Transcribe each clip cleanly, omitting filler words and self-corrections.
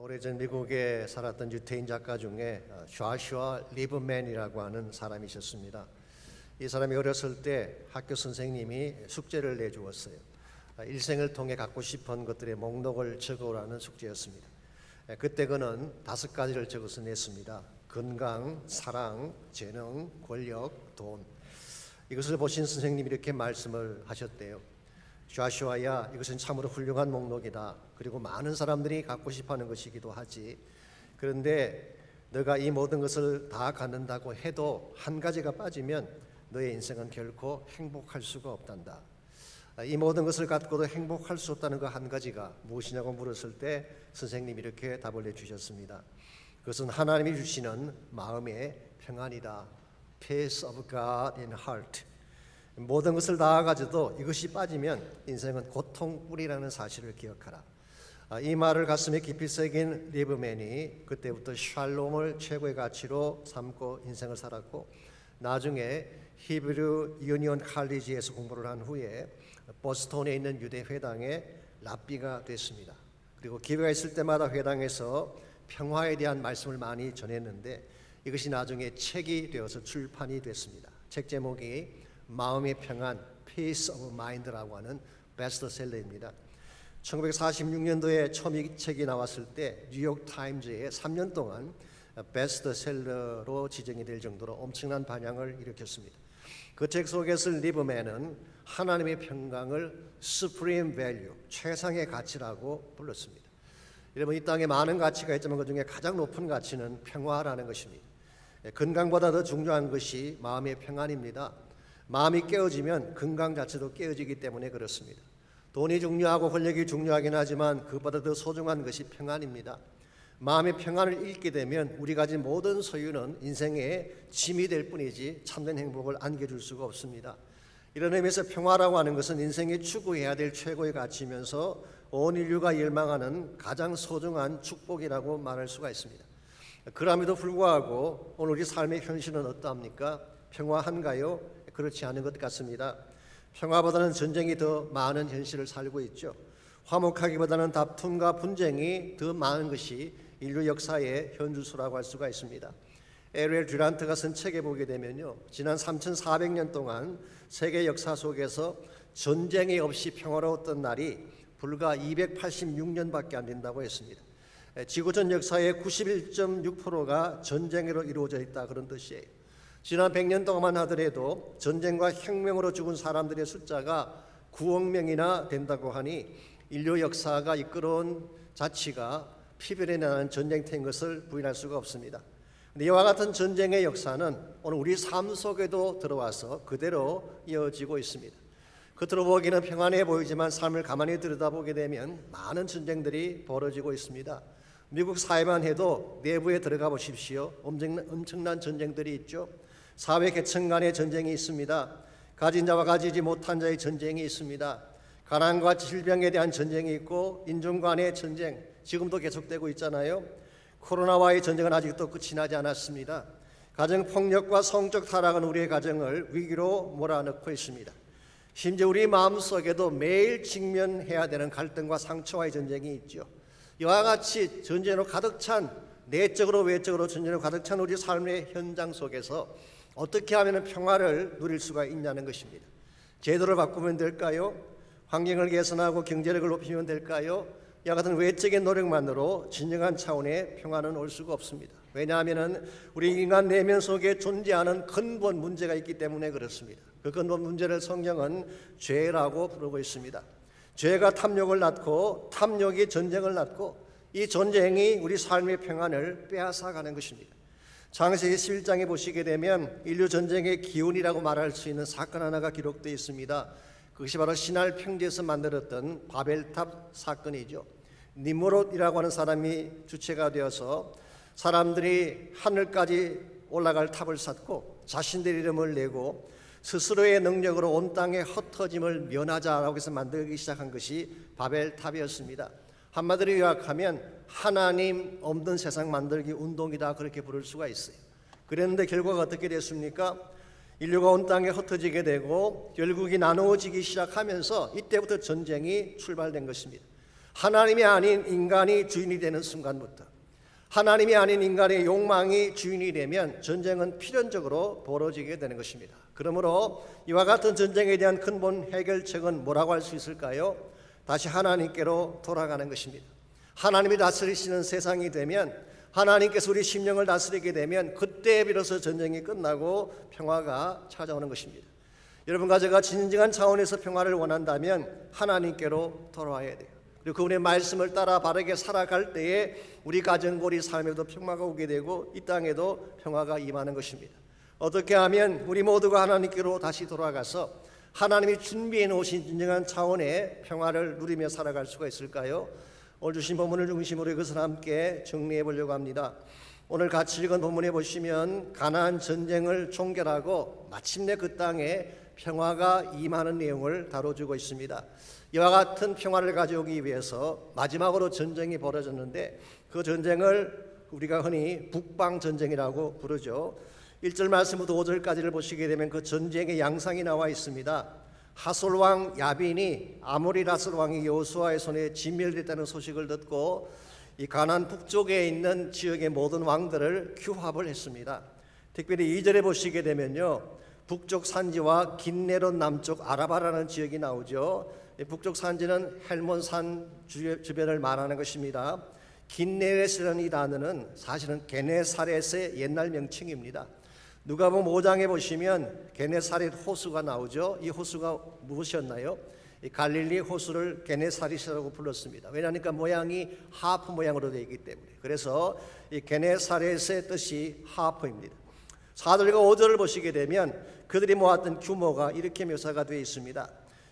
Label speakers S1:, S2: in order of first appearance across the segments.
S1: 오래전 미국에 살았던 유태인 작가 중에 조슈아 리브맨이라고 하는 사람이 있었습니다. 이 사람이 어렸을 때 학교 선생님이 숙제를 내주었어요. 일생을 통해 갖고 싶은 것들의 목록을 적어오라는 숙제였습니다. 그때 그는 5가지를 적어서 냈습니다. 건강, 사랑, 재능, 권력, 돈. 이것을 보신 선생님이 이렇게 말씀을 하셨대요. 조슈아야, 이것은 참으로 훌륭한 목록이다. 그리고 많은 사람들이 갖고 싶어하는 것이기도 하지. 그런데 너가 이 모든 것을 다 갖는다고 해도 한 가지가 빠지면 너의 인생은 결코 행복할 수가 없단다. 이 모든 것을 갖고도 행복할 수 없다는 그 한 가지가 무엇이냐고 물었을 때 선생님이 이렇게 답을 해주셨습니다. 그것은 하나님이 주시는 마음의 평안이다. Peace of God in heart. 모든 것을 다 가져도 이것이 빠지면 인생은 고통뿐이라는 사실을 기억하라. 이 말을 가슴에 깊이 새긴 리브맨이 그때부터 샬롬을 최고의 가치로 삼고 인생을 살았고, 나중에 히브리 유니온 칼리지에서 공부를 한 후에 보스턴에 있는 유대 회당의 랍비가 됐습니다. 그리고 기회가 있을 때마다 회당에서 평화에 대한 말씀을 많이 전했는데, 이것이 나중에 책이 되어서 출판이 됐습니다. 책 제목이 마음의 평안, Peace of Mind라고 하는 베스트셀러입니다. 1946년도에 처음 이 책이 나왔을 때 뉴욕 타임즈에 3년 동안 베스트셀러로 지정이 될 정도로 엄청난 반향을 일으켰습니다. 그 책 속에서 리브맨은 하나님의 평강을 Supreme Value, 최상의 가치라고 불렀습니다. 여러분, 이 땅에 많은 가치가 있지만 그 중에 가장 높은 가치는 평화라는 것입니다. 건강보다 더 중요한 것이 마음의 평안입니다. 마음이 깨어지면 건강 자체도 깨어지기 때문에 그렇습니다. 돈이 중요하고 권력이 중요하긴 하지만 그보다 더 소중한 것이 평안입니다. 마음의 평안을 잃게 되면 우리 가진 모든 소유는 인생의 짐이 될 뿐이지 참된 행복을 안겨줄 수가 없습니다. 이런 의미에서 평화라고 하는 것은 인생이 추구해야 될 최고의 가치이면서 온 인류가 열망하는 가장 소중한 축복이라고 말할 수가 있습니다. 그럼에도 불구하고 오늘 우리 삶의 현실은 어떠합니까? 평화한가요? 그렇지 않은 것 같습니다. 평화보다는 전쟁이 더 많은 현실을 살고 있죠. 화목하기보다는 다툼과 분쟁이 더 많은 것이 인류 역사의 현주소라고 할 수가 있습니다. 에르엘 듀란트가 쓴 책에 보게 되면요, 지난 3,400년 동안 세계 역사 속에서 전쟁이 없이 평화로웠던 날이 불과 286년밖에 안 된다고 했습니다. 지구전 역사의 91.6%가 전쟁으로 이루어져 있다, 그런 뜻이에요. 지난 100년 동안만 하더라도 전쟁과 혁명으로 죽은 사람들의 숫자가 9억 명이나 된다고 하니 인류 역사가 이끌어온 자치가 피변에 나는 전쟁터인 것을 부인할 수가 없습니다. 근데 이와 같은 전쟁의 역사는 오늘 우리 삶 속에도 들어와서 그대로 이어지고 있습니다. 겉으로 보기에는 평안해 보이지만 삶을 가만히 들여다보게 되면 많은 전쟁들이 벌어지고 있습니다. 미국 사회만 해도 내부에 들어가 보십시오. 엄청난 전쟁들이 있죠. 사회 계층 간의 전쟁이 있습니다. 가진 자와 가지지 못한 자의 전쟁이 있습니다. 가난과 질병에 대한 전쟁이 있고 인종 간의 전쟁, 지금도 계속되고 있잖아요. 코로나와의 전쟁은 아직도 끝이 나지 않았습니다. 가정폭력과 성적 타락은 우리의 가정을 위기로 몰아넣고 있습니다. 심지어 우리 마음속에도 매일 직면해야 되는 갈등과 상처와의 전쟁이 있죠. 이와 같이 전쟁으로 가득 찬, 내적으로 외적으로 전쟁으로 가득 찬 우리 삶의 현장 속에서 어떻게 하면 평화를 누릴 수가 있냐는 것입니다. 제도를 바꾸면 될까요? 환경을 개선하고 경제력을 높이면 될까요? 이와 같은 외적인 노력만으로 진정한 차원의 평화는 올 수가 없습니다. 왜냐하면 우리 인간 내면 속에 존재하는 근본 문제가 있기 때문에 그렇습니다. 그 근본 문제를 성경은 죄라고 부르고 있습니다. 죄가 탐욕을 낳고 탐욕이 전쟁을 낳고 이 전쟁이 우리 삶의 평안을 빼앗아가는 것입니다. 창세기 11장에 보시게 되면 인류 전쟁의 기운이라고 말할 수 있는 사건 하나가 기록되어 있습니다. 그것이 바로 신할 평지에서 만들었던 바벨탑 사건이죠. 니므롯이라고 하는 사람이 주체가 되어서 사람들이 하늘까지 올라갈 탑을 쌓고 자신들 이름을 내고 스스로의 능력으로 온 땅의 흩어짐을 면하자라고 해서 만들기 시작한 것이 바벨탑이었습니다. 한마디로 요약하면 하나님 없는 세상 만들기 운동이다, 그렇게 부를 수가 있어요. 그랬는데 결과가 어떻게 됐습니까? 인류가 온 땅에 흩어지게 되고 결국이 나누어지기 시작하면서 이때부터 전쟁이 출발된 것입니다. 하나님이 아닌 인간이 주인이 되는 순간부터, 하나님이 아닌 인간의 욕망이 주인이 되면 전쟁은 필연적으로 벌어지게 되는 것입니다. 그러므로 이와 같은 전쟁에 대한 근본 해결책은 뭐라고 할 수 있을까요? 다시 하나님께로 돌아가는 것입니다. 하나님이 다스리시는 세상이 되면, 하나님께서 우리 심령을 다스리게 되면 그때 비로소 전쟁이 끝나고 평화가 찾아오는 것입니다. 여러분과 제가 진정한 차원에서 평화를 원한다면 하나님께로 돌아와야 돼요. 그리고 그분의 말씀을 따라 바르게 살아갈 때에 우리 가정과 우리 삶에도 평화가 오게 되고 이 땅에도 평화가 임하는 것입니다. 어떻게 하면 우리 모두가 하나님께로 다시 돌아가서 하나님이 준비해 놓으신 진정한 차원의 평화를 누리며 살아갈 수가 있을까요? 오늘 주신 본문을 중심으로 이것을 함께 정리해 보려고 합니다. 오늘 같이 읽은 본문에 보시면 가나안 전쟁을 종결하고 마침내 그 땅에 평화가 임하는 내용을 다뤄주고 있습니다. 이와 같은 평화를 가져오기 위해서 마지막으로 전쟁이 벌어졌는데 그 전쟁을 우리가 흔히 북방전쟁이라고 부르죠. 1절 말씀부터 5절까지를 보시게 되면 그 전쟁의 양상이 나와 있습니다. 하솔왕 야빈이 아모리 라솔 왕이 여호수아의 손에 진멸됐다는 소식을 듣고 이 가나안 북쪽에 있는 지역의 모든 왕들을 규합을 했습니다. 특별히 2절에 보시게 되면요, 북쪽 산지와 긴네론 남쪽 아라바라는 지역이 나오죠. 북쪽 산지는 헬몬산 주변을 말하는 것입니다. 긴네렛이라는 이 단어는 사실은 게네사렛의 옛날 명칭입니다. 누가복음 5장에 보시면 게네사렛 호수가 나오죠. 이 호수가 무엇이었나요? 이 갈릴리 호수를 게네사렛이라고 불렀습니다. 왜냐하니까 모양이 하프 모양으로 되어 있기 때문에. 그래서 이 게네사렛의 뜻이 하프입니다. 4절과 5절을 보시게 되면 그들이 모았던 규모가 이렇게 묘사가 되어 있습니다.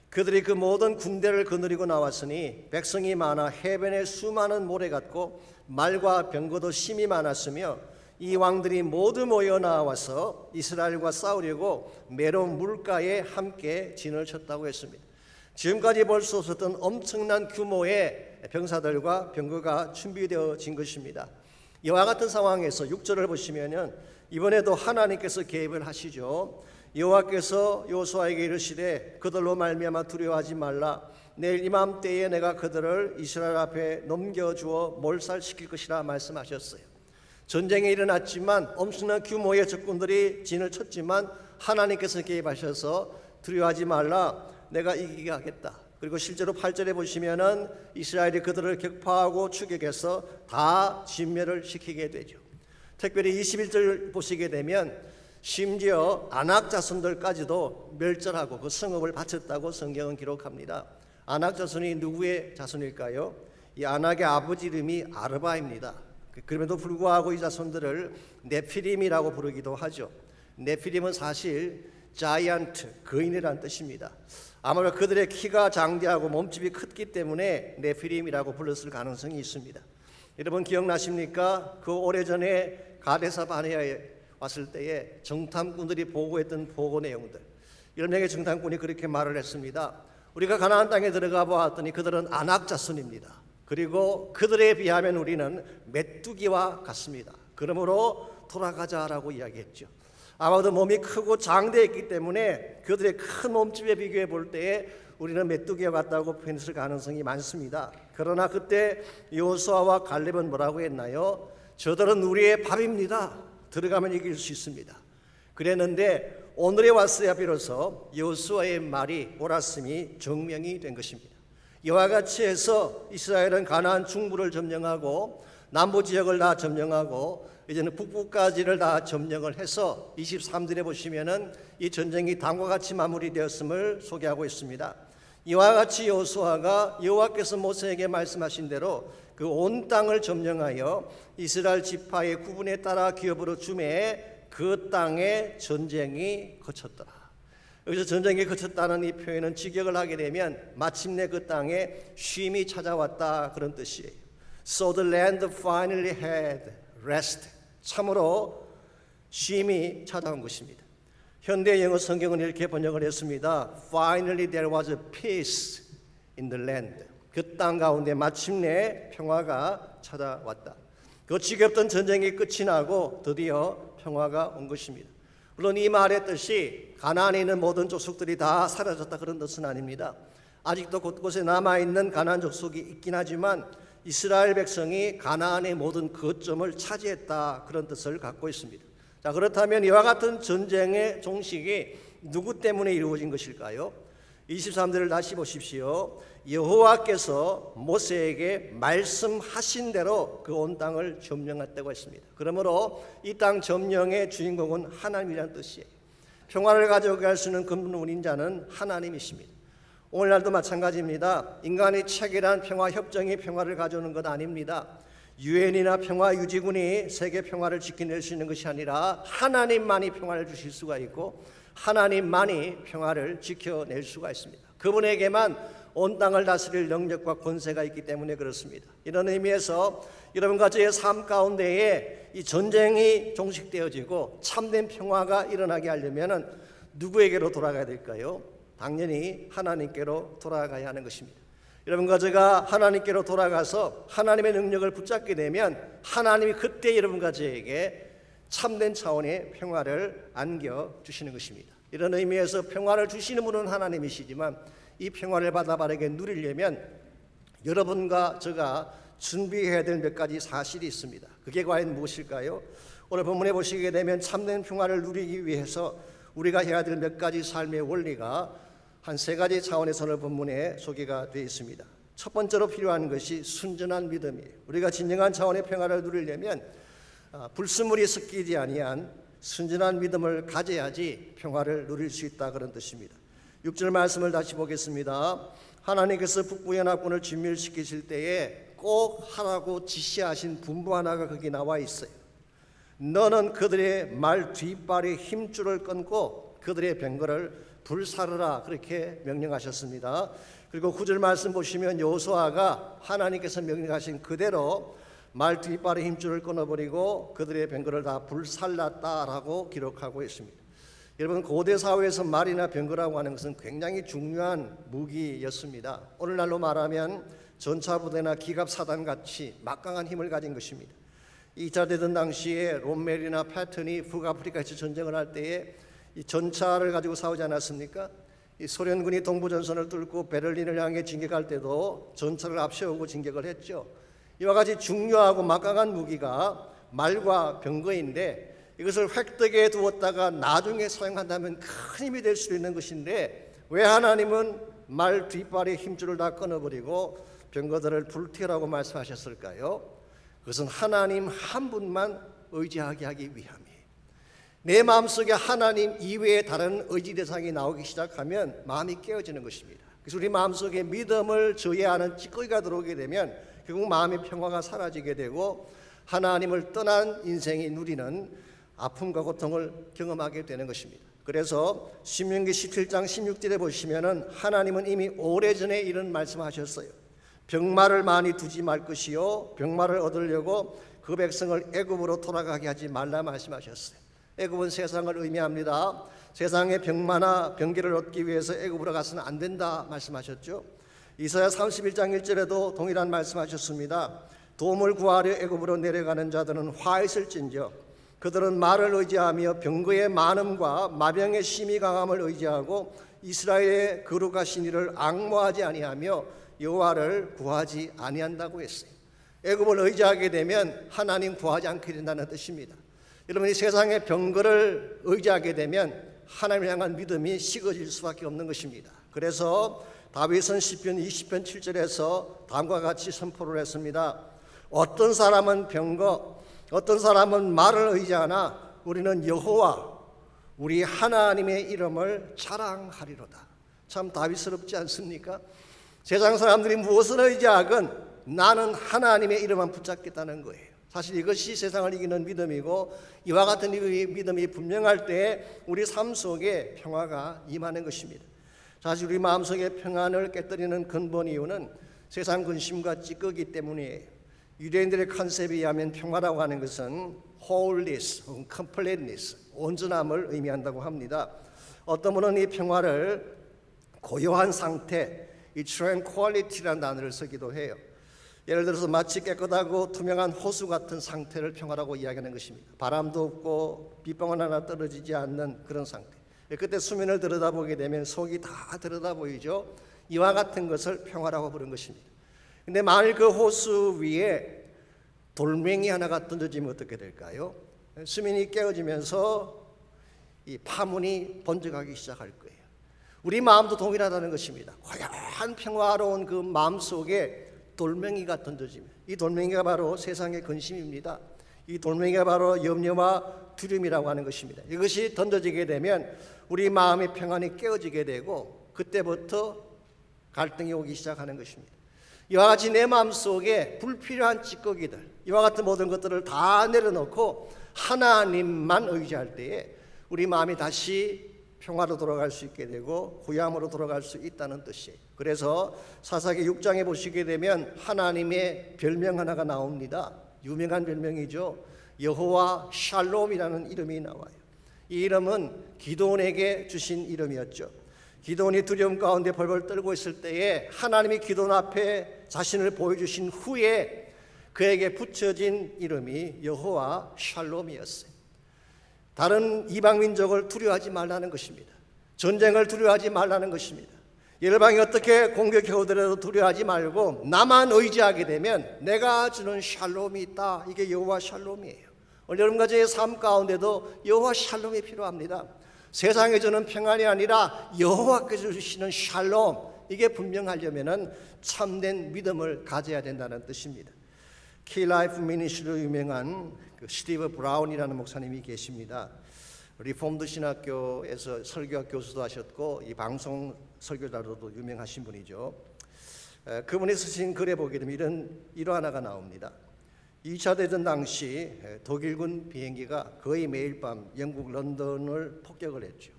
S1: 그들이 그 모든 군대를 거느리고 나왔으니 백성이 많아 해변에 수많은 모래 같고 말과 병거도 심이 많았으며 이 왕들이 모두 모여 나와서 이스라엘과 싸우려고 메론 물가에 함께 진을 쳤다고 했습니다. 지금까지 볼 수 없었던 엄청난 규모의 병사들과 병거가 준비되어진 것입니다. 이와 같은 상황에서 6절을 보시면은 이번에도 하나님께서 개입을 하시죠. 여호와께서 여호수아에게 이르시되 그들로 말미암아 두려워하지 말라. 내일 이맘때에 내가 그들을 이스라엘 앞에 넘겨주어 몰살시킬 것이라 말씀하셨어요. 전쟁이 일어났지만 엄청난 규모의 적군들이 진을 쳤지만 하나님께서 개입하셔서 두려워하지 말라, 내가 이기게 하겠다. 그리고 실제로 8절에 보시면은 이스라엘이 그들을 격파하고 추격해서 다 진멸을 시키게 되죠. 특별히 21절 보시게 되면 심지어 아낙 자손들까지도 멸절하고 그 성읍을 바쳤다고 성경은 기록합니다. 아낙 자손이 누구의 자손일까요? 이 아낙의 아버지 이름이 아르바입니다. 그럼에도 불구하고 이 자손들을 네피림이라고 부르기도 하죠. 네피림은 사실 자이언트, 거인이라는 뜻입니다. 아마도 그들의 키가 장대하고 몸집이 컸기 때문에 네피림이라고 불렀을 가능성이 있습니다. 여러분 기억나십니까? 그 오래전에 가데사 바네아에 왔을 때에 정탐꾼들이 보고했던 보고 내용들. 10명의 정탐꾼이 그렇게 말을 했습니다. 우리가 가나안 땅에 들어가 보았더니 그들은 아낙 자손입니다. 그리고 그들에 비하면 우리는 메뚜기와 같습니다. 그러므로 돌아가자라고 이야기했죠. 아마도 몸이 크고 장대했기 때문에 그들의 큰 몸집에 비교해 볼 때에 우리는 메뚜기와 같다고 표현했을 가능성이 많습니다. 그러나 그때 여호수아와 갈렙은 뭐라고 했나요? 저들은 우리의 밥입니다. 들어가면 이길 수 있습니다. 그랬는데 오늘에 왔어야 비로소 여호수아의 말이 옳았음이 증명이 된 것입니다. 이와 같이 해서 이스라엘은 가나안 중부를 점령하고 남부 지역을 다 점령하고 이제는 북부까지를 다 점령을 해서 23절에 보시면은 이 전쟁이 다음과 같이 마무리되었음을 소개하고 있습니다. 이와 같이 여호수아가 여호와께서 모세에게 말씀하신 대로 그 온 땅을 점령하여 이스라엘 지파의 구분에 따라 기업으로 주매 그 땅에 전쟁이 그쳤더라. 여기서 전쟁이 그쳤다는 이 표현은 직역을 하게 되면 마침내 그 땅에 쉼이 찾아왔다 그런 뜻이에요. So the land finally had rest. 참으로 쉼이 찾아온 것입니다. 현대 영어 성경은 이렇게 번역을 했습니다. Finally there was a peace in the land. 그 땅 가운데 마침내 평화가 찾아왔다. 그 지겹던 전쟁이 끝이 나고 드디어 평화가 온 것입니다. 물론 이 말의 뜻이 가나안에 있는 모든 족속들이 다 사라졌다 그런 뜻은 아닙니다. 아직도 곳곳에 남아있는 가나안 족속이 있긴 하지만 이스라엘 백성이 가나안의 모든 거점을 차지했다, 그런 뜻을 갖고 있습니다. 자, 그렇다면 이와 같은 전쟁의 종식이 누구 때문에 이루어진 것일까요? 23절을 다시 보십시오. 여호와께서 모세에게 말씀하신 대로 그 온 땅을 점령했다고 했습니다. 그러므로 이 땅 점령의 주인공은 하나님이라는 뜻이에요. 평화를 가져갈 수 있는 근본 운인자는 하나님이십니다. 오늘날도 마찬가지입니다. 인간이 체결한 평화 협정이 평화를 가져오는 것 아닙니다. 유엔이나 평화 유지군이 세계 평화를 지켜낼 수 있는 것이 아니라 하나님만이 평화를 주실 수가 있고 하나님만이 평화를 지켜낼 수가 있습니다. 그분에게만 온 땅을 다스릴 능력과 권세가 있기 때문에 그렇습니다. 이런 의미에서 여러분과 저의 삶 가운데에 이 전쟁이 종식되어지고 참된 평화가 일어나게 하려면 누구에게로 돌아가야 될까요? 당연히 하나님께로 돌아가야 하는 것입니다. 여러분과 제가 하나님께로 돌아가서 하나님의 능력을 붙잡게 되면 하나님이 그때 여러분과 저에게 참된 차원의 평화를 안겨주시는 것입니다. 이런 의미에서 평화를 주시는 분은 하나님이시지만 이 평화를 받아 바르게 누리려면 여러분과 제가 준비해야 될 몇 가지 사실이 있습니다. 그게 과연 무엇일까요? 오늘 본문에 보시게 되면 참된 평화를 누리기 위해서 우리가 해야 될 몇 가지 삶의 원리가 한 세 가지 차원에서 오늘 본문에 소개가 되어 있습니다. 첫 번째로 필요한 것이 순전한 믿음이에요. 우리가 진정한 차원의 평화를 누리려면 불순물이 섞이지 아니한 순전한 믿음을 가져야지 평화를 누릴 수 있다, 그런 뜻입니다. 6절 말씀을 다시 보겠습니다. 하나님께서 북부 연합군을 진멸시키실 때에 꼭 하라고 지시하신 분부 하나가 거기 나와 있어요. 너는 그들의 말 뒷발의 힘줄을 끊고 그들의 병거를 불사르라, 그렇게 명령하셨습니다. 그리고 9절 말씀 보시면 여호수아가 하나님께서 명령하신 그대로 말 뒷발의 힘줄을 끊어버리고 그들의 병거를 다 불살랐다라고 기록하고 있습니다. 여러분, 고대 사회에서 말이나 병거라고 하는 것은 굉장히 중요한 무기였습니다. 오늘날로 말하면 전차부대나 기갑사단 같이 막강한 힘을 가진 것입니다. 2차 대전 당시에 롬멜이나 패턴이 북아프리카에서 전쟁을 할 때에 이 전차를 가지고 싸우지 않았습니까? 이 소련군이 동부전선을 뚫고 베를린을 향해 진격할 때도 전차를 앞세우고 진격을 했죠. 이와 같이 중요하고 막강한 무기가 말과 병거인데 이것을 획득해 두었다가 나중에 사용한다면 큰 힘이 될 수 있는 것인데 왜 하나님은 말 뒷발의 힘줄을 다 끊어버리고 병거들을 불태우라고 말씀하셨을까요? 그것은 하나님 한 분만 의지하게 하기 위함이에요. 내 마음속에 하나님 이외에 다른 의지 대상이 나오기 시작하면 마음이 깨어지는 것입니다. 그래서 우리 마음속에 믿음을 저해하는 찌꺼기가 들어오게 되면 결국 마음의 평화가 사라지게 되고 하나님을 떠난 인생이 누리는 아픔과 고통을 경험하게 되는 것입니다. 그래서 신명기 17장 16절에 보시면은 하나님은 이미 오래전에 이런 말씀하셨어요. 병마를 많이 두지 말 것이요 병마를 얻으려고 그 백성을 애굽으로 돌아가게 하지 말라 말씀하셨어요. 애굽은 세상을 의미합니다. 세상의 병마나 병기를 얻기 위해서 애굽으로 가서는 안 된다 말씀하셨죠. 이사야 31장 1절에도 동일한 말씀하셨습니다. 도움을 구하려 애굽으로 내려가는 자들은 화 있을진저 그들은 말을 의지하며 병거의 많음과 마병의 심히 강함을 의지하고 이스라엘의 거룩하신 이를 앙모하지 아니하며 여호와를 구하지 아니한다고 했어요. 애굽을 의지하게 되면 하나님 구하지 않게 된다는 뜻입니다. 여러분이 세상의 병거를 의지하게 되면 하나님을 향한 믿음이 식어질 수밖에 없는 것입니다. 그래서 다윗은 시편 20편 7절에서 다음과 같이 선포를 했습니다. 어떤 사람은 병거, 어떤 사람은 말을 의지하나 우리는 여호와 우리 하나님의 이름을 자랑하리로다. 참 다윗스럽지 않습니까? 세상 사람들이 무엇을 의지하건 나는 하나님의 이름만 붙잡겠다는 거예요. 사실 이것이 세상을 이기는 믿음이고 이와 같은 믿음이 분명할 때 우리 삶 속에 평화가 임하는 것입니다. 사실 우리 마음속에 평안을 깨뜨리는 근본 이유는 세상 근심과 찌꺼기 때문이에요. 유대인들의 컨셉에 의하면 평화라고 하는 것은 wholeness 혹은 completeness, 온전함을 의미한다고 합니다. 어떤 분은 이 평화를 고요한 상태, 이 tranquility라는 단어를 쓰기도 해요. 예를 들어서 마치 깨끗하고 투명한 호수 같은 상태를 평화라고 이야기하는 것입니다. 바람도 없고 빗방울 하나 떨어지지 않는 그런 상태. 그때 수면을 들여다보게 되면 속이 다 들여다보이죠. 이와 같은 것을 평화라고 부른 것입니다. 근데 만일 그 호수 위에 돌멩이 하나가 던져지면 어떻게 될까요? 수면이 깨어지면서 이 파문이 번져가기 시작할 거예요. 우리 마음도 동일하다는 것입니다. 고요한 평화로운 그 마음 속에 돌멩이가 던져지면, 이 돌멩이가 바로 세상의 근심입니다. 이 돌멩이가 바로 염려와 두려움이라고 하는 것입니다. 이것이 던져지게 되면 우리 마음의 평안이 깨어지게 되고 그때부터 갈등이 오기 시작하는 것입니다. 이와 같이 내 마음속에 불필요한 찌꺼기들, 이와 같은 모든 것들을 다 내려놓고 하나님만 의지할 때에 우리 마음이 다시 평화로 돌아갈 수 있게 되고 구약으로 돌아갈 수 있다는 뜻이에요. 그래서 사사기 6장에 보시게 되면 하나님의 별명 하나가 나옵니다. 유명한 별명이죠. 여호와 샬롬이라는 이름이 나와요. 이 이름은 기드온에게 주신 이름이었죠. 기드온이 두려움 가운데 벌벌 떨고 있을 때에 하나님이 기드온 앞에 자신을 보여주신 후에 그에게 붙여진 이름이 여호와 샬롬이었어요. 다른 이방 민족을 두려워하지 말라는 것입니다. 전쟁을 두려워하지 말라는 것입니다. 열방이 어떻게 공격해 오더라도 두려워하지 말고 나만 의지하게 되면 내가 주는 샬롬이 있다. 이게 여호와 샬롬이에요. 오늘 여러분과 저의 삶 가운데도 여호와 샬롬이 필요합니다. 세상에 주는 평안이 아니라 여호와께서 주시는 샬롬, 이게 분명하려면 참된 믿음을 가져야 된다는 뜻입니다. 키라이프 미니스트리로 유명한 스티브 브라운이라는 목사님이 계십니다. 리폼드 신학교에서 설교학 교수도 하셨고 이 방송 설교자로도 유명하신 분이죠. 그분이 쓰신 글에 보게 되면 이런 일화 하나가 나옵니다. 2차 대전 당시 독일군 비행기가 거의 매일 밤 영국 런던을 폭격을 했죠.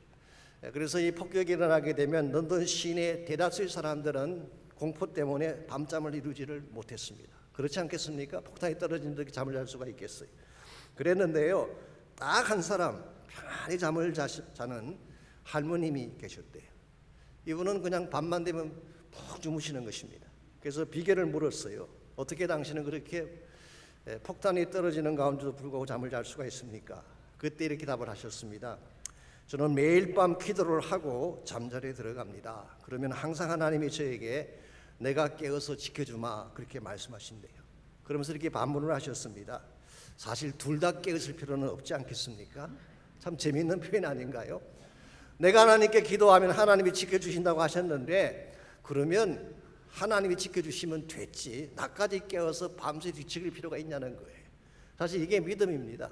S1: 그래서 이 폭격이 일어나게 되면 런던 시내 대다수의 사람들은 공포 때문에 밤잠을 이루지를 못했습니다. 그렇지 않겠습니까? 폭탄이 떨어진다 잠을 잘 수가 있겠어요. 그랬는데요, 딱 한 사람 편안히 잠을 자는 할머님이 계셨대요. 이분은 그냥 밤만 되면 푹 주무시는 것입니다. 그래서 비결을 물었어요. 어떻게 당신은 그렇게 폭탄이 떨어지는 가운데도 불구하고 잠을 잘 수가 있습니까? 그때 이렇게 답을 하셨습니다. 저는 매일 밤 기도를 하고 잠자리에 들어갑니다. 그러면 항상 하나님이 저에게 내가 깨어서 지켜주마 그렇게 말씀하신대요. 그러면서 이렇게 반문을 하셨습니다. 사실 둘 다 깨어있을 필요는 없지 않겠습니까? 참 재미있는 표현 아닌가요? 내가 하나님께 기도하면 하나님이 지켜주신다고 하셨는데 그러면 하나님이 지켜주시면 됐지 나까지 깨어서 밤새 뒤척일 필요가 있냐는 거예요. 사실 이게 믿음입니다.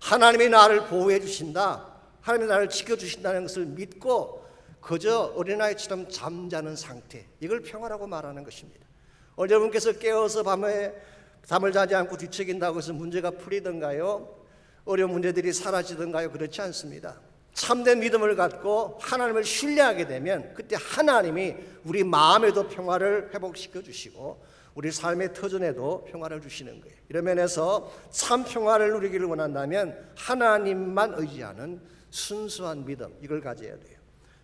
S1: 하나님이 나를 보호해 주신다, 하나님이 나를 지켜주신다는 것을 믿고 그저 어린아이처럼 잠자는 상태, 이걸 평화라고 말하는 것입니다. 오늘 여러분께서 깨어서 밤에 잠을 자지 않고 뒤척인다고 해서 문제가 풀리던가요? 어려운 문제들이 사라지던가요? 그렇지 않습니다. 참된 믿음을 갖고 하나님을 신뢰하게 되면 그때 하나님이 우리 마음에도 평화를 회복시켜 주시고 우리 삶의 터전에도 평화를 주시는 거예요. 이런 면에서 참 평화를 누리기를 원한다면 하나님만 의지하는 순수한 믿음, 이걸 가져야 돼요.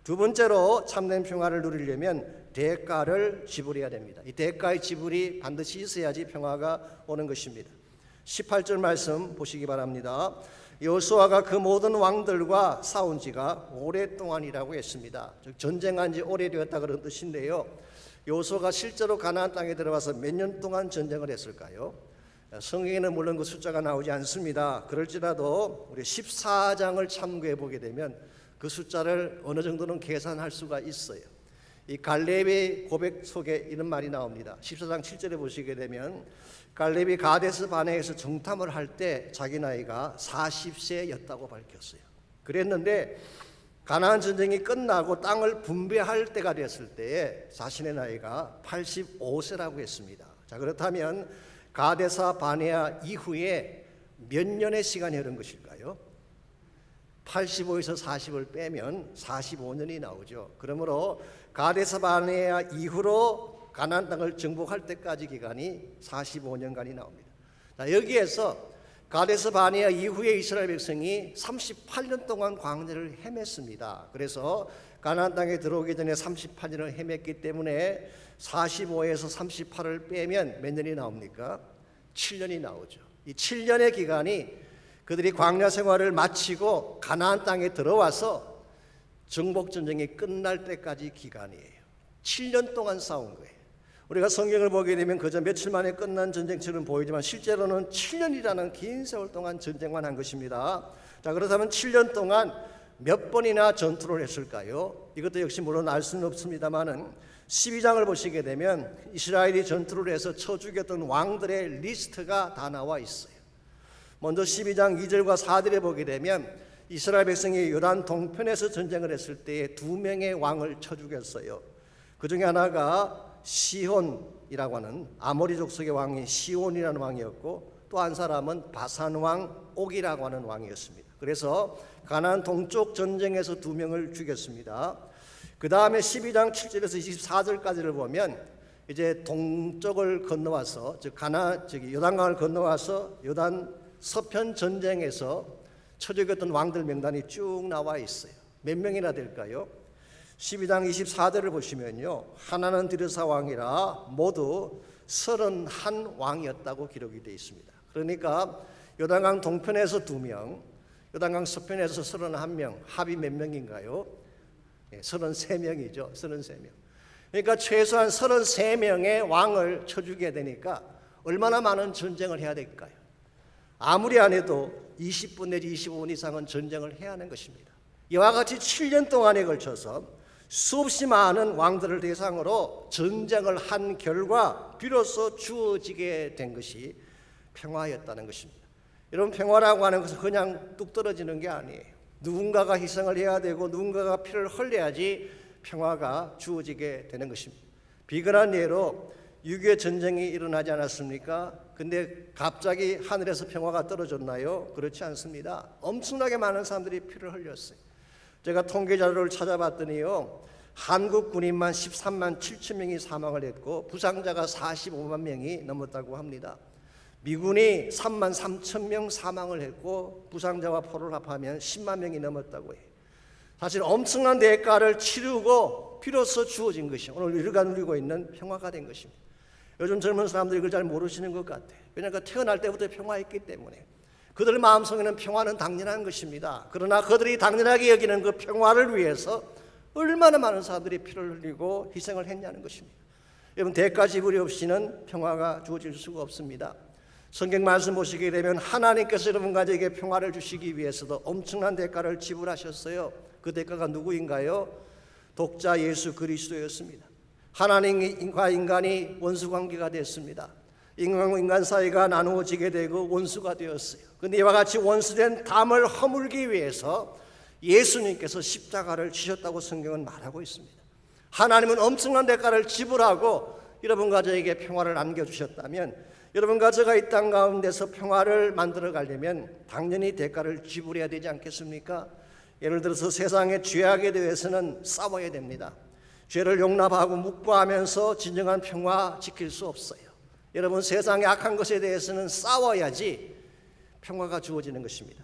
S1: 두 번째로 참된 평화를 누리려면 대가를 지불해야 됩니다. 이 대가의 지불이 반드시 있어야지 평화가 오는 것입니다. 18절 말씀 보시기 바랍니다. 여호수아가 그 모든 왕들과 싸운 지가 오랫동안이라고 했습니다. 즉 전쟁한 지 오래되었다 그런 뜻인데요. 여호수아가 실제로 가나안 땅에 들어와서 몇 년 동안 전쟁을 했을까요? 성경에는 물론 그 숫자가 나오지 않습니다. 그럴지라도 우리 14장을 참고해 보게 되면 그 숫자를 어느 정도는 계산할 수가 있어요. 이 갈렙의 고백 속에 이런 말이 나옵니다. 14장 7절에 보시게 되면 갈렙이 가데스 바네에서 정탐을 할 때 자기 나이가 40세였다고 밝혔어요. 그랬는데 가나안 전쟁이 끝나고 땅을 분배할 때가 됐을 때에 자신의 나이가 85세라고 했습니다. 자, 그렇다면 가데사 바네아 이후에 몇 년의 시간이 흐른 것일까요? 85에서 40을 빼면 45년이 나오죠. 그러므로 가데사 바네아 이후로 가나안 땅을 정복할 때까지 기간이 45년간이 나옵니다. 자, 여기에서 가데스 바네아 이후에 이스라엘 백성이 38년 동안 광야를 헤맸습니다. 그래서 가나안 땅에 들어오기 전에 38년을 헤맸기 때문에 45에서 38을 빼면 몇 년이 나옵니까? 7년이 나오죠. 이 7년의 기간이 그들이 광야 생활을 마치고 가나안 땅에 들어와서 정복 전쟁이 끝날 때까지 기간이에요. 7년 동안 싸운 거예요. 우리가 성경을 보게 되면 그저 며칠 만에 끝난 전쟁처럼 보이지만 실제로는 7년이라는 긴 세월 동안 전쟁만 한 것입니다. 자, 그렇다면 7년 동안 몇 번이나 전투를 했을까요? 이것도 역시 물론 알 수는 없습니다만은 12장을 보시게 되면 이스라엘이 전투를 해서 쳐 죽였던 왕들의 리스트가 다 나와 있어요. 먼저 12장 2절과 4절에 보게 되면 이스라엘 백성이 요단 동편에서 전쟁을 했을 때에 2명의 왕을 쳐 죽였어요. 그 중에 하나가 시혼이라고 하는 아모리 족속의 왕이 시혼이라는 왕이었고, 또 한 사람은 바산 왕 옥이라고 하는 왕이었습니다. 그래서 가나안 동쪽 전쟁에서 2명을 죽였습니다. 그 다음에 12장 7절에서 24절까지를 보면 이제 동쪽을 건너와서 요단강을 건너와서 요단 서편 전쟁에서 쳐 죽였던 왕들 명단이 쭉 나와 있어요. 몇 명이나 될까요? 12장 24절을 보시면요, 하나는 디르사 왕이라 모두 31왕이었다고 기록이 되어 있습니다. 그러니까 요단강 동편에서 2명, 요단강 서편에서 31명, 합이 몇 명인가요? 33명이죠. 33명. 그러니까 최소한 33명의 왕을 쳐주게 되니까 얼마나 많은 전쟁을 해야 될까요? 아무리 안 해도 20분 내지 25분 이상은 전쟁을 해야 하는 것입니다. 이와 같이 7년 동안에 걸쳐서 수없이 많은 왕들을 대상으로 전쟁을 한 결과 비로소 주어지게 된 것이 평화였다는 것입니다. 여러분, 평화라고 하는 것은 그냥 뚝 떨어지는 게 아니에요. 누군가가 희생을 해야 되고 누군가가 피를 흘려야지 평화가 주어지게 되는 것입니다. 비근한 예로 6.25 전쟁이 일어나지 않았습니까? 근데 갑자기 하늘에서 평화가 떨어졌나요? 그렇지 않습니다. 엄청나게 많은 사람들이 피를 흘렸어요. 제가 통계 자료를 찾아봤더니요, 한국 군인만 13만 7천 명이 사망을 했고 부상자가 45만 명이 넘었다고 합니다. 미군이 3만 3천 명 사망을 했고 부상자와 포로를 합하면 10만 명이 넘었다고 해요. 사실 엄청난 대가를 치르고 비로소 주어진 것이 오늘 우리가 누리고 있는 평화가 된 것입니다. 요즘 젊은 사람들이 그걸 잘 모르시는 것 같아요. 왜냐하면 태어날 때부터 평화했기 때문에. 그들 마음속에는 평화는 당연한 것입니다. 그러나 그들이 당연하게 여기는 그 평화를 위해서 얼마나 많은 사람들이 피를 흘리고 희생을 했냐는 것입니다. 여러분, 대가 지불이 없이는 평화가 주어질 수가 없습니다. 성경 말씀 보시게 되면 하나님께서 여러분 가족에게 평화를 주시기 위해서도 엄청난 대가를 지불하셨어요. 그 대가가 누구인가요? 독자 예수 그리스도였습니다. 하나님과 인간이 원수관계가 됐습니다. 인간과 인간 사이가 나누어지게 되고 원수가 되었어요. 그런데 이와 같이 원수된 담을 허물기 위해서 예수님께서 십자가를 지셨다고 성경은 말하고 있습니다. 하나님은 엄청난 대가를 지불하고 여러분과 저에게 평화를 안겨주셨다면, 여러분과 저가 이 땅 가운데서 평화를 만들어 가려면 당연히 대가를 지불해야 되지 않겠습니까? 예를 들어서 세상의 죄악에 대해서는 싸워야 됩니다. 죄를 용납하고 묵과하면서 진정한 평화 지킬 수 없어요. 여러분, 세상의 악한 것에 대해서는 싸워야지 평화가 주어지는 것입니다.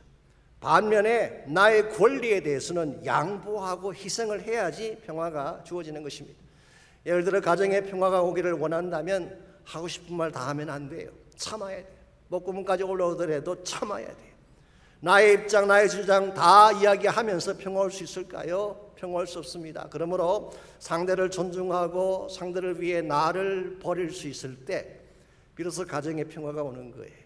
S1: 반면에 나의 권리에 대해서는 양보하고 희생을 해야지 평화가 주어지는 것입니다. 예를 들어 가정에 평화가 오기를 원한다면 하고 싶은 말 다 하면 안 돼요. 참아야 돼요. 목구멍까지 올라오더라도 참아야 돼요. 나의 입장, 나의 주장 다 이야기하면서 평화할 수 있을까요? 평화할 수 없습니다. 그러므로 상대를 존중하고 상대를 위해 나를 버릴 수 있을 때 비로소 가정의 평화가 오는 거예요.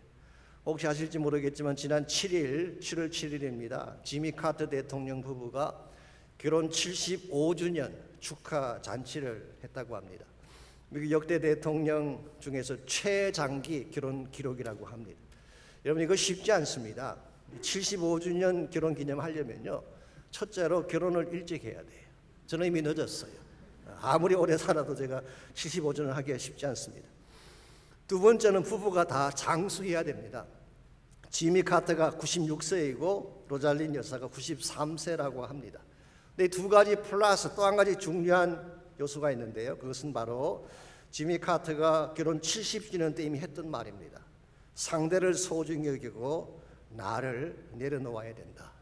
S1: 혹시 아실지 모르겠지만 지난 7월 7일입니다. 지미 카터 대통령 부부가 결혼 75주년 축하 잔치를 했다고 합니다. 미국 역대 대통령 중에서 최장기 결혼 기록이라고 합니다. 여러분, 이거 쉽지 않습니다. 75주년 결혼 기념하려면요, 첫째로 결혼을 일찍 해야 돼요. 저는 이미 늦었어요. 아무리 오래 살아도 제가 75주년 하기가 쉽지 않습니다. 두 번째는 부부가 다 장수해야 됩니다. 지미 카터가 96세이고 로잘린 여사가 93세라고 합니다. 근데 두 가지 플러스 또 한 가지 중요한 요소가 있는데요. 그것은 바로 지미 카터가 결혼 70주년 때 이미 했던 말입니다. 상대를 소중히 여기고 나를 내려놓아야 된다.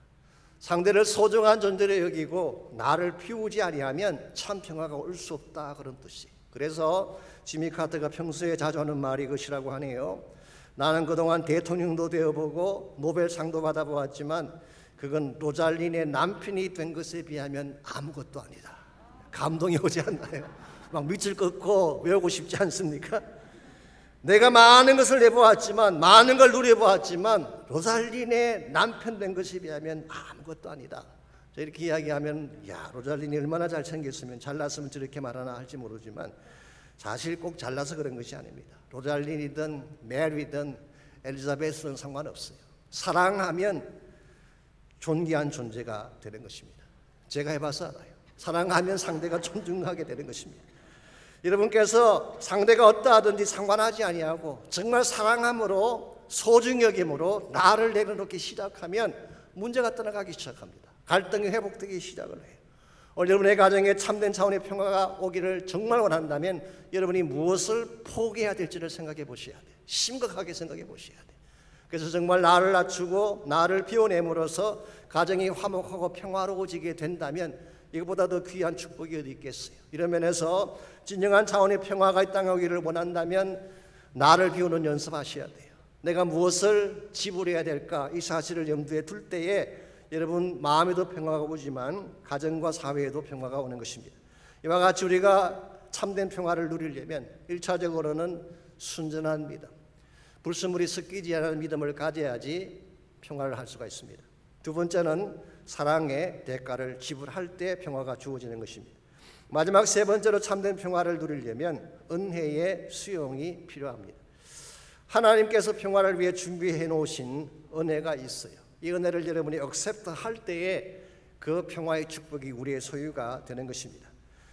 S1: 상대를 소중한 존재로 여기고 나를 피우지 아니하면 참 평화가 올 수 없다, 그런 뜻이. 그래서 지미 카터가 평소에 자주 하는 말이 이것이라고 하네요. 나는 그동안 대통령도 되어보고 노벨상도 받아보았지만 그건 로잘린의 남편이 된 것에 비하면 아무것도 아니다. 감동이 오지 않나요? 막 밑을 긋고 외우고 싶지 않습니까? 내가 많은 것을 내보았지만, 많은 걸 누려보았지만 로잘린의 남편 된 것에 비하면 아무것도 아니다. 이렇게 이야기하면 야, 로잘린이 얼마나 잘생겼으면 잘났으면 저렇게 말하나 할지 모르지만 사실 꼭 잘나서 그런 것이 아닙니다. 로잘린이든 메리든 엘리자베스는 상관없어요. 사랑하면 존귀한 존재가 되는 것입니다. 제가 해봐서 알아요. 사랑하면 상대가 존중하게 되는 것입니다. 여러분께서 상대가 어떠하든지 상관하지 아니하고 정말 사랑함으로 소중히 여김으로 나를 내려놓기 시작하면 문제가 떠나가기 시작합니다. 갈등이 회복되기 시작을 해요. 오늘 여러분의 가정에 참된 차원의 평화가 오기를 정말 원한다면 여러분이 무엇을 포기해야 될지를 생각해 보셔야 돼요. 심각하게 생각해 보셔야 돼요. 그래서 정말 나를 낮추고 나를 비워내므로써 가정이 화목하고 평화로워지게 된다면 이것보다 더 귀한 축복이 어디 있겠어요. 이런 면에서 진정한 차원의 평화가 이 땅에 오기를 원한다면 나를 비우는 연습하셔야 돼요. 내가 무엇을 지불해야 될까 이 사실을 염두에 둘 때에 여러분 마음에도 평화가 오지만 가정과 사회에도 평화가 오는 것입니다. 이와 같이 우리가 참된 평화를 누리려면 1차적으로는 순전한 믿음, 불순물이 섞이지 않은 믿음을 가져야지 평화를 할 수가 있습니다. 두 번째는 사랑의 대가를 지불할 때 평화가 주어지는 것입니다. 마지막 세 번째로 참된 평화를 누리려면 은혜의 수용이 필요합니다. 하나님께서 평화를 위해 준비해 놓으신 은혜가 있어요. 이 은혜를 여러분이 액셉트 할 때에 그 평화의 축복이 우리의 소유가 되는 것입니다.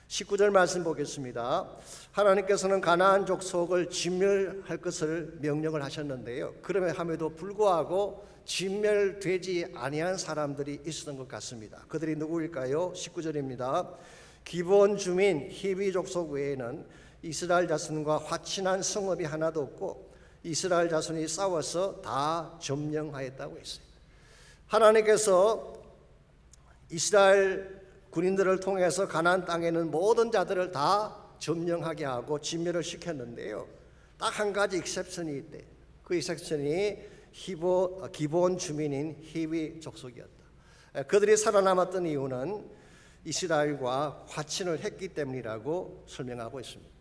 S1: 19절 말씀 보겠습니다. 하나님께서는 가나안 족속을 진멸할 것을 명령을 하셨는데요. 그럼에도 불구하고 진멸되지 아니한 사람들이 있었던 것 같습니다. 그들이 누구일까요? 19절입니다. 기브온 주민 히위 족속 외에는 이스라엘 자손과 화친한 성읍이 하나도 없고 이스라엘 자손이 싸워서 다 점령하였다고 했어요. 하나님께서 이스라엘 군인들을 통해서 가나안 땅에 있는 모든 자들을 다 점령하게 하고 진멸을 시켰는데요. 딱 한 가지 익셉션이 있대. 그 익셉션이 기브온 주민인 히위 족속이었다. 그들이 살아남았던 이유는 이스라엘과 화친을 했기 때문이라고 설명하고 있습니다.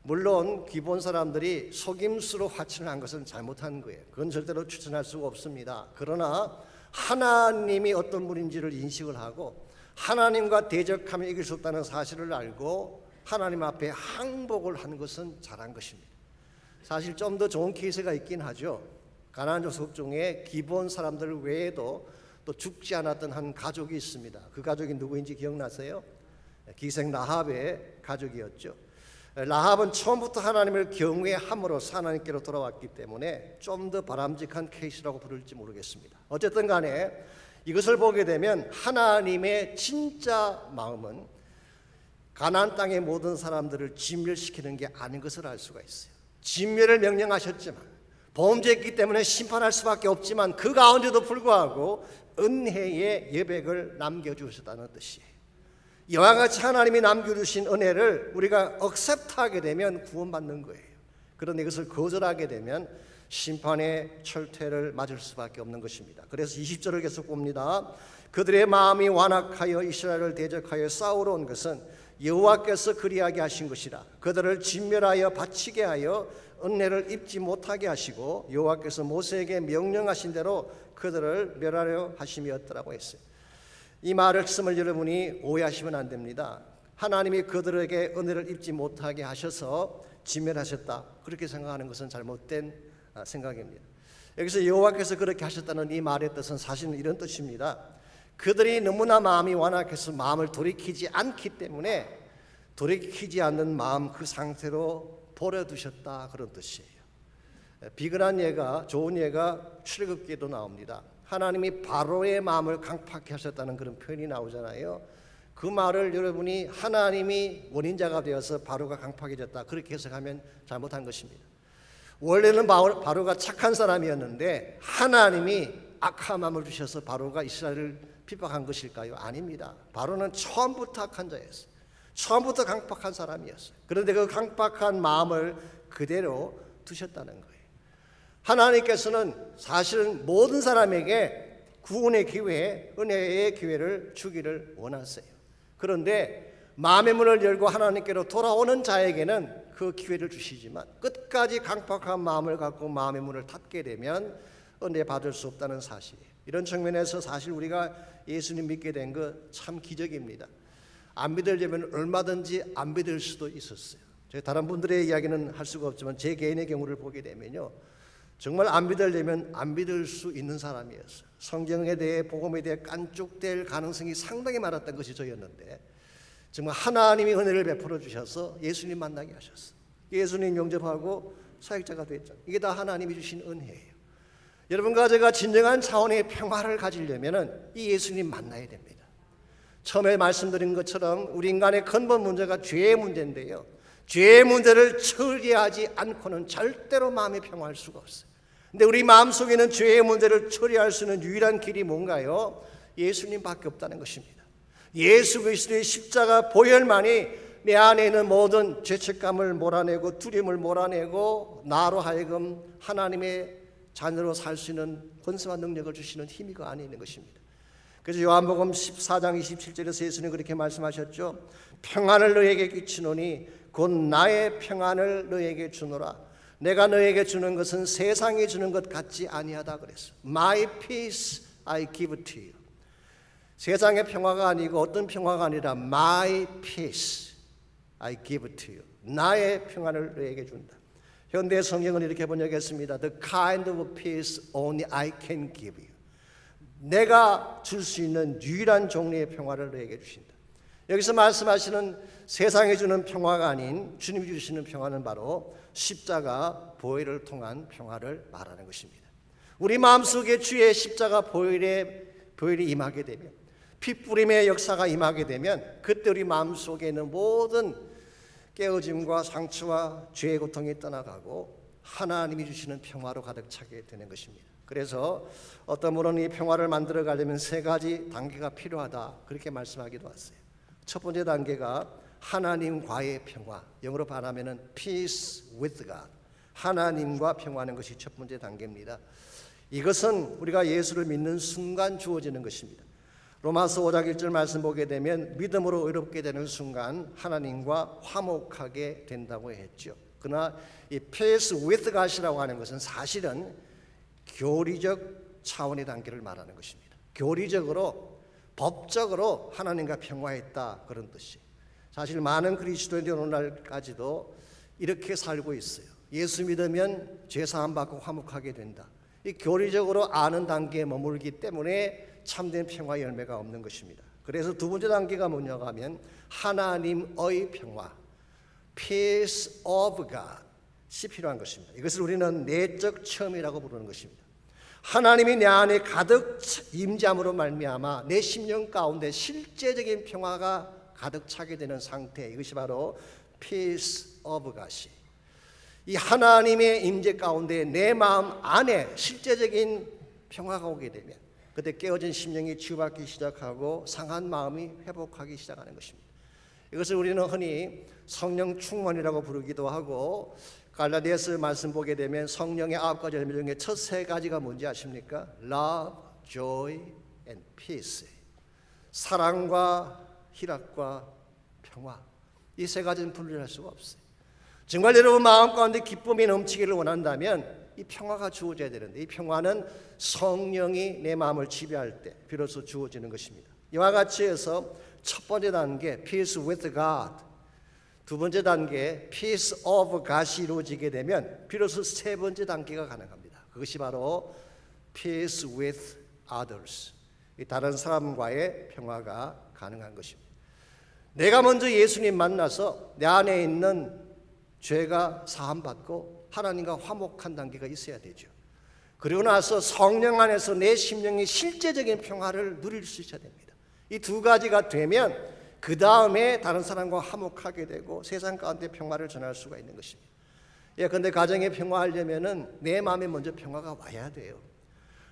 S1: 물론 기브온 사람들이 속임수로 화친을 한 것은 잘못한 거예요. 그건 절대로 추천할 수가 없습니다. 그러나 하나님이 어떤 분인지를 인식을 하고 하나님과 대적하면 이길 수 없다는 사실을 알고 하나님 앞에 항복을 한 것은 잘한 것입니다. 사실 좀 더 좋은 케이스가 있긴 하죠. 가나안 족속 중에 기브온 사람들 외에도 또 죽지 않았던 한 가족이 있습니다. 그 가족이 누구인지 기억나세요? 기생 라합의 가족이었죠. 라합은 처음부터 하나님을 경외함으로써 하나님께로 돌아왔기 때문에 좀 더 바람직한 케이스라고 부를지 모르겠습니다. 어쨌든 간에 이것을 보게 되면 하나님의 진짜 마음은 가나안 땅의 모든 사람들을 진멸시키는 게 아닌 것을 알 수가 있어요. 진멸을 명령하셨지만 범죄했기 때문에 심판할 수밖에 없지만 그 가운데도 불구하고 은혜의 여백을 남겨주셨다는 뜻이에요. 이와 같이 하나님이 남겨주신 은혜를 우리가 억셉트하게 되면 구원받는 거예요. 그런데 이것을 거절하게 되면 심판의 철퇴를 맞을 수밖에 없는 것입니다. 그래서 20절을 계속 봅니다. 그들의 마음이 완악하여 이스라엘을 대적하여 싸우러 온 것은 여호와께서 그리하게 하신 것이라. 그들을 진멸하여 바치게 하여 은혜를 입지 못하게 하시고 여호와께서 모세에게 명령하신 대로 그들을 멸하려 하심이었더라고 했어요. 이 말씀을 여러분이 오해하시면 안 됩니다. 하나님이 그들에게 은혜를 입지 못하게 하셔서 진멸하셨다, 그렇게 생각하는 것은 잘못된 생각입니다. 여기서 여호와께서 그렇게 하셨다는 이 말의 뜻은 사실은 이런 뜻입니다. 그들이 너무나 마음이 완악해서 마음을 돌이키지 않기 때문에 돌이키지 않는 마음 그 상태로 버려두셨다, 그런 뜻이에요. 비근한 예가, 좋은 예가 출애굽기에도 나옵니다. 하나님이 바로의 마음을 강팍케 하셨다는 그런 표현이 나오잖아요. 그 말을 여러분이 하나님이 원인자가 되어서 바로가 강팍해졌다, 그렇게 해석하면 잘못한 것입니다. 원래는 바로가 착한 사람이었는데 하나님이 악한 마음을 주셔서 바로가 이스라엘을 핍박한 것일까요? 아닙니다. 바로는 처음부터 악한 자였어요. 처음부터 강팍한 사람이었어요. 그런데 그 강팍한 마음을 그대로 두셨다는 거예요. 하나님께서는 사실은 모든 사람에게 구원의 기회, 은혜의 기회를 주기를 원하세요. 그런데 마음의 문을 열고 하나님께로 돌아오는 자에게는 그 기회를 주시지만 끝까지 강팍한 마음을 갖고 마음의 문을 닫게 되면 은혜 받을 수 없다는 사실이에요. 이런 측면에서 사실 우리가 예수님 믿게 된 거 참 기적입니다. 안 믿으려면 얼마든지 안 믿을 수도 있었어요. 제가 다른 분들의 이야기는 할 수가 없지만 제 개인의 경우를 보게 되면요, 정말 안 믿으려면 안 믿을 수 있는 사람이었어요. 성경에 대해 복음에 대해 깐죽될 가능성이 상당히 많았던 것이 저였는데 정말 하나님이 은혜를 베풀어 주셔서 예수님 만나게 하셨어요. 예수님 영접하고 사역자가 됐죠. 이게 다 하나님이 주신 은혜예요. 여러분과 제가 진정한 차원의 평화를 가지려면 이 예수님 만나야 됩니다. 처음에 말씀드린 것처럼 우리 인간의 근본 문제가 죄의 문제인데요, 죄의 문제를 처리하지 않고는 절대로 마음이 평화할 수가 없어요. 근데 우리 마음속에 있는 죄의 문제를 처리할 수 있는 유일한 길이 뭔가요? 예수님밖에 없다는 것입니다. 예수 그리스도의 십자가 보혈만이 내 안에 있는 모든 죄책감을 몰아내고 두려움을 몰아내고 나로 하여금 하나님의 자녀로 살 수 있는 권세와 능력을 주시는 힘이 그 안에 있는 것입니다. 그래서 요한복음 14장 27절에서 예수님 그렇게 말씀하셨죠. 평안을 너에게 끼치노니 곧 나의 평안을 너에게 주노라. 내가 너에게 주는 것은 세상이 주는 것 같지 아니하다 그랬어. My peace I give to you. 세상의 평화가 아니고 어떤 평화가 아니라 My peace I give to you. 나의 평안을 너에게 준다. 현대 성경은 이렇게 번역했습니다. The kind of peace only I can give you. 내가 줄 수 있는 유일한 종류의 평화를 너에게 주신다. 여기서 말씀하시는 세상에 주는 평화가 아닌 주님이 주시는 평화는 바로 십자가 보혈을 통한 평화를 말하는 것입니다. 우리 마음속에 주의 십자가 보혈이 임하게 되면, 핏부림의 역사가 임하게 되면 그때 우리 마음속에 있는 모든 깨어짐과 상처와 죄의 고통이 떠나가고 하나님이 주시는 평화로 가득 차게 되는 것입니다. 그래서 어떤 분은 이 평화를 만들어 가려면 세 가지 단계가 필요하다 그렇게 말씀하기도 했어요. 첫 번째 단계가 하나님과의 평화, 영어로 말하면 peace with God, 하나님과 평화하는 것이 첫 번째 단계입니다. 이것은 우리가 예수를 믿는 순간 주어지는 것입니다. 로마서 5장 1절 말씀 보게 되면 믿음으로 의롭게 되는 순간 하나님과 화목하게 된다고 했죠. 그러나 이 peace with God이라고 하는 것은 사실은 교리적 차원의 단계를 말하는 것입니다. 교리적으로 법적으로 하나님과 평화했다 그런 뜻이. 사실 많은 그리스도인들이 오늘날까지도 이렇게 살고 있어요. 예수 믿으면 죄 사함 받고 화목하게 된다. 이 교리적으로 아는 단계에 머물기 때문에 참된 평화 열매가 없는 것입니다. 그래서 두 번째 단계가 뭐냐고 하면 하나님의 평화, peace of God이 필요한 것입니다. 이것을 우리는 내적 체험이라고 부르는 것입니다. 하나님이 내 안에 가득 임재함으로 말미암아 내 심령 가운데 실제적인 평화가 가득 차게 되는 상태, 이것이 바로 peace of God이. 이 하나님의 임재 가운데 내 마음 안에 실제적인 평화가 오게 되면 그때 깨어진 심령이 치유받기 시작하고 상한 마음이 회복하기 시작하는 것입니다. 이것을 우리는 흔히 성령 충만이라고 부르기도 하고, 갈라디아서 말씀 보게 되면 성령의 9가지 열매 중에 첫 3가지가 뭔지 아십니까? Love, Joy, and Peace. 사랑과 희락과 평화. 이 3가지는 분리할 수가 없어요. 정말 여러분 마음 가운데 기쁨이 넘치기를 원한다면 이 평화가 주어져야 되는데, 이 평화는 성령이 내 마음을 지배할 때 비로소 주어지는 것입니다. 이와 같이 해서 첫 번째 단계 peace with God, 두 번째 단계 peace of God이 이루어지게 되면 비로소 세 번째 단계가 가능합니다. 그것이 바로 peace with others, 다른 사람과의 평화가 가능한 것입니다. 내가 먼저 예수님 만나서 내 안에 있는 죄가 사함받고 하나님과 화목한 단계가 있어야 되죠. 그리고 나서 성령 안에서 내 심령이 실제적인 평화를 누릴 수 있어야 됩니다. 이 두 가지가 되면 그 다음에 다른 사람과 화목하게 되고 세상 가운데 평화를 전할 수가 있는 것입니다. 그런데 가정에 평화하려면 내 마음에 먼저 평화가 와야 돼요.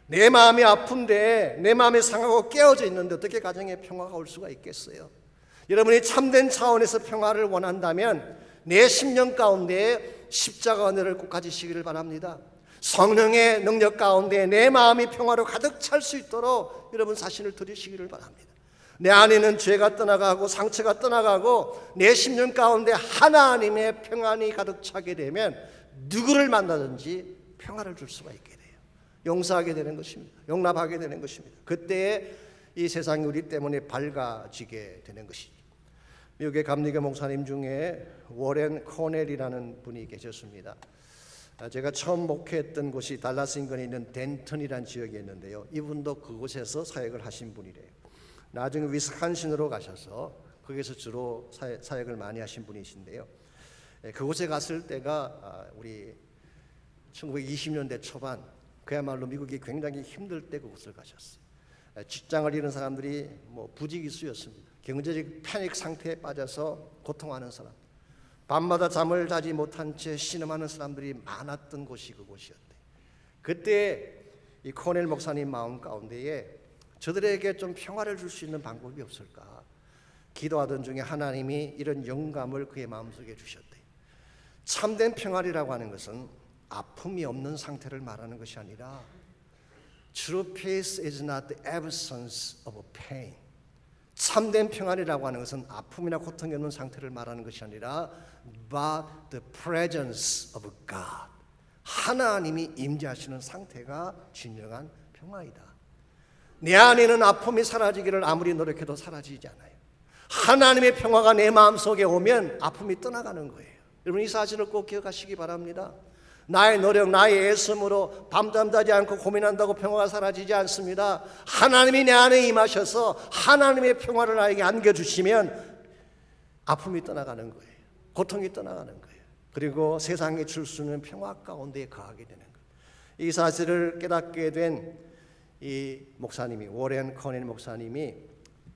S1: 내 마음이 아픈데 내 마음이 상하고 깨어져 있는데 어떻게 가정에 평화가 올 수가 있겠어요? 여러분이 참된 차원에서 평화를 원한다면 내 심령 가운데 십자가 은혜를 꼭 가지시기를 바랍니다. 성령의 능력 가운데 내 마음이 평화로 가득 찰 수 있도록 여러분 자신을 드리시기를 바랍니다. 내 안에는 죄가 떠나가고 상처가 떠나가고 내 심령 가운데 하나님의 평안이 가득 차게 되면 누구를 만나든지 평안을 줄 수가 있게 돼요. 용서하게 되는 것입니다. 용납하게 되는 것입니다. 그때 이 세상이 우리 때문에 밝아지게 되는 것이죠. 미국의 감리교 목사님 중에 워렌 코넬이라는 분이 계셨습니다. 제가 처음 목회했던 곳이 달라스 인근에 있는 덴턴이라는 지역이었는데요. 이분도 그곳에서 사역을 하신 분이래요. 나중에 위스콘신으로 가셔서 거기서 주로 사역을 많이 하신 분이신데요. 그곳에 갔을 때가 우리 1920년대 초반, 그야말로 미국이 굉장히 힘들 때 그곳을 가셨어요. 직장을 잃은 사람들이 부지기수였습니다. 경제적 패닉 상태에 빠져서 고통하는 사람, 밤마다 잠을 자지 못한 채 신음하는 사람들이 많았던 곳이 그곳이었대요. 그때 이 코넬 목사님 마음 가운데에 저들에게 좀 평화를 줄 수 있는 방법이 없을까 기도하던 중에 하나님이 이런 영감을 그의 마음속에 주셨대요. 참된 평안이라고 하는 것은 아픔이 없는 상태를 말하는 것이 아니라 True peace is not the absence of pain. 참된 평안이라고 하는 것은 아픔이나 고통이 없는 상태를 말하는 것이 아니라 but the presence of God. 하나님이 임재하시는 상태가 진정한 평화이다. 내 안에는 아픔이 사라지기를 아무리 노력해도 사라지지 않아요. 하나님의 평화가 내 마음속에 오면 아픔이 떠나가는 거예요. 여러분 이 사실을 꼭 기억하시기 바랍니다. 나의 노력, 나의 애씀으로 밤잠 자지 않고 고민한다고 평화가 사라지지 않습니다. 하나님이 내 안에 임하셔서 하나님의 평화를 나에게 안겨주시면 아픔이 떠나가는 거예요. 고통이 떠나가는 거예요. 그리고 세상에 줄 수 있는 평화 가운데 거하게 되는 거예요. 이 사실을 깨닫게 된 이 목사님이, 워렌 코넬 목사님이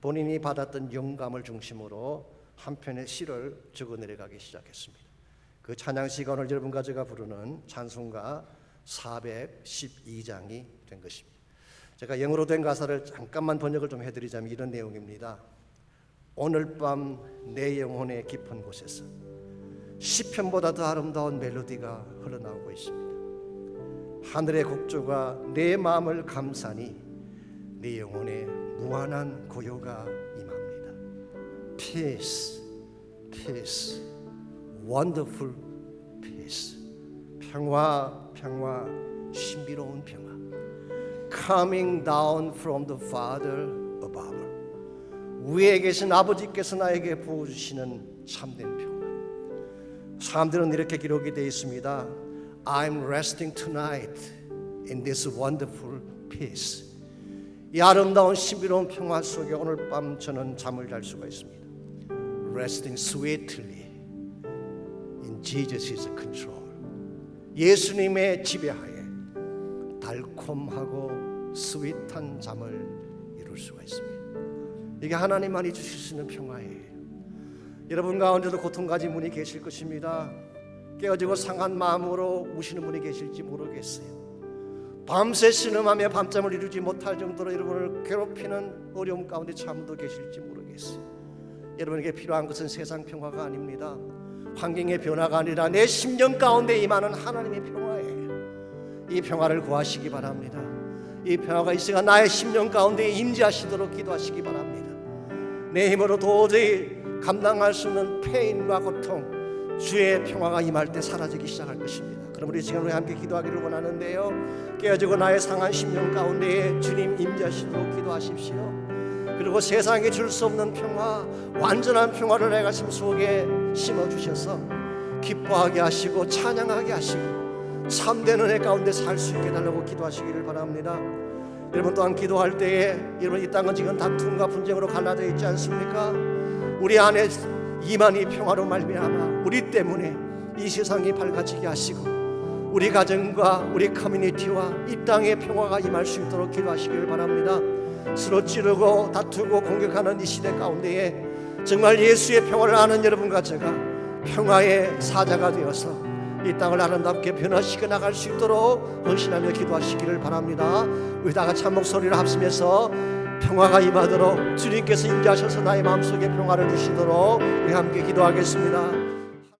S1: 본인이 받았던 영감을 중심으로 한 편의 시를 적어 내려가기 시작했습니다. 그 찬양시가 오늘 여러분과 제가 부르는 찬송가 412장이 된 것입니다. 제가 영어로 된 가사를 잠깐만 번역을 좀 해드리자면 이런 내용입니다. 오늘 밤 내 영혼의 깊은 곳에서 시편보다 더 아름다운 멜로디가 흘러나오고 있습니다. 하늘의 곡조가 내 마음을 감싸니 내 영혼에 무한한 고요가 임합니다. Peace, peace, wonderful peace. 평화, 평화, 신비로운 평화. Coming down from the Father above. 위에 계신 아버지께서 나에게 부어주시는 참된 평화. 사람들은 이렇게 기록이 되어 있습니다. I'm resting tonight in this wonderful peace. 이 아름다운 신비로운 평화 속에 오늘 밤 저는 잠을 잘 수가 있습니다. Resting sweetly in Jesus' control. 예수님의 지배하에 달콤하고 스윗한 잠을 이룰 수가 있습니다. 이게 하나님만이 주실 수 있는 평화예요. 여러분 가운데도 고통 가진 분이 계실 것입니다. 깨어지고 상한 마음으로 우시는 분이 계실지 모르겠어요. 밤새 신음하며 밤잠을 이루지 못할 정도로 여러분을 괴롭히는 어려움 가운데 참도 계실지 모르겠어요. 여러분에게 필요한 것은 세상 평화가 아닙니다. 환경의 변화가 아니라 내 심령 가운데 임하는 하나님의 평화예요. 이 평화를 구하시기 바랍니다. 이 평화가 이 시간 나의 심령 가운데 임재하시도록 기도하시기 바랍니다. 내 힘으로 도저히 감당할 수 없는 페인과 고통, 주의 평화가 임할 때 사라지기 시작할 것입니다. 그럼 우리 지금 함께 기도하기를 원하는데요. 깨어지고 나의 상한 심령 가운데에 주님 임재하시도록 기도하십시오. 그리고 세상에 줄 수 없는 평화, 완전한 평화를 내 가슴 속에 심어주셔서 기뻐하게 하시고 찬양하게 하시고 참된 은혜 가운데 살 수 있게 달라고 기도하시기를 바랍니다. 여러분 또한 기도할 때에 여러분 이 땅은 지금 다툼과 분쟁으로 갈라져 있지 않습니까? 우리 안에 임한 이 평화로 말미암아 우리 때문에 이 세상이 밝아지게 하시고 우리 가정과 우리 커뮤니티와 이 땅의 평화가 임할 수 있도록 기도하시기를 바랍니다. 서로 찌르고 다투고 공격하는 이 시대 가운데에 정말 예수의 평화를 아는 여러분과 제가 평화의 사자가 되어서 이 땅을 아름답게 변화시켜 나갈 수 있도록 헌신하며 기도하시기를 바랍니다. 우리 다 같이 한 목소리를 합심해서 평화가 임하도록 주님께서 임재하셔서 나의 마음속에 평화를 주시도록 우리 함께 기도하겠습니다.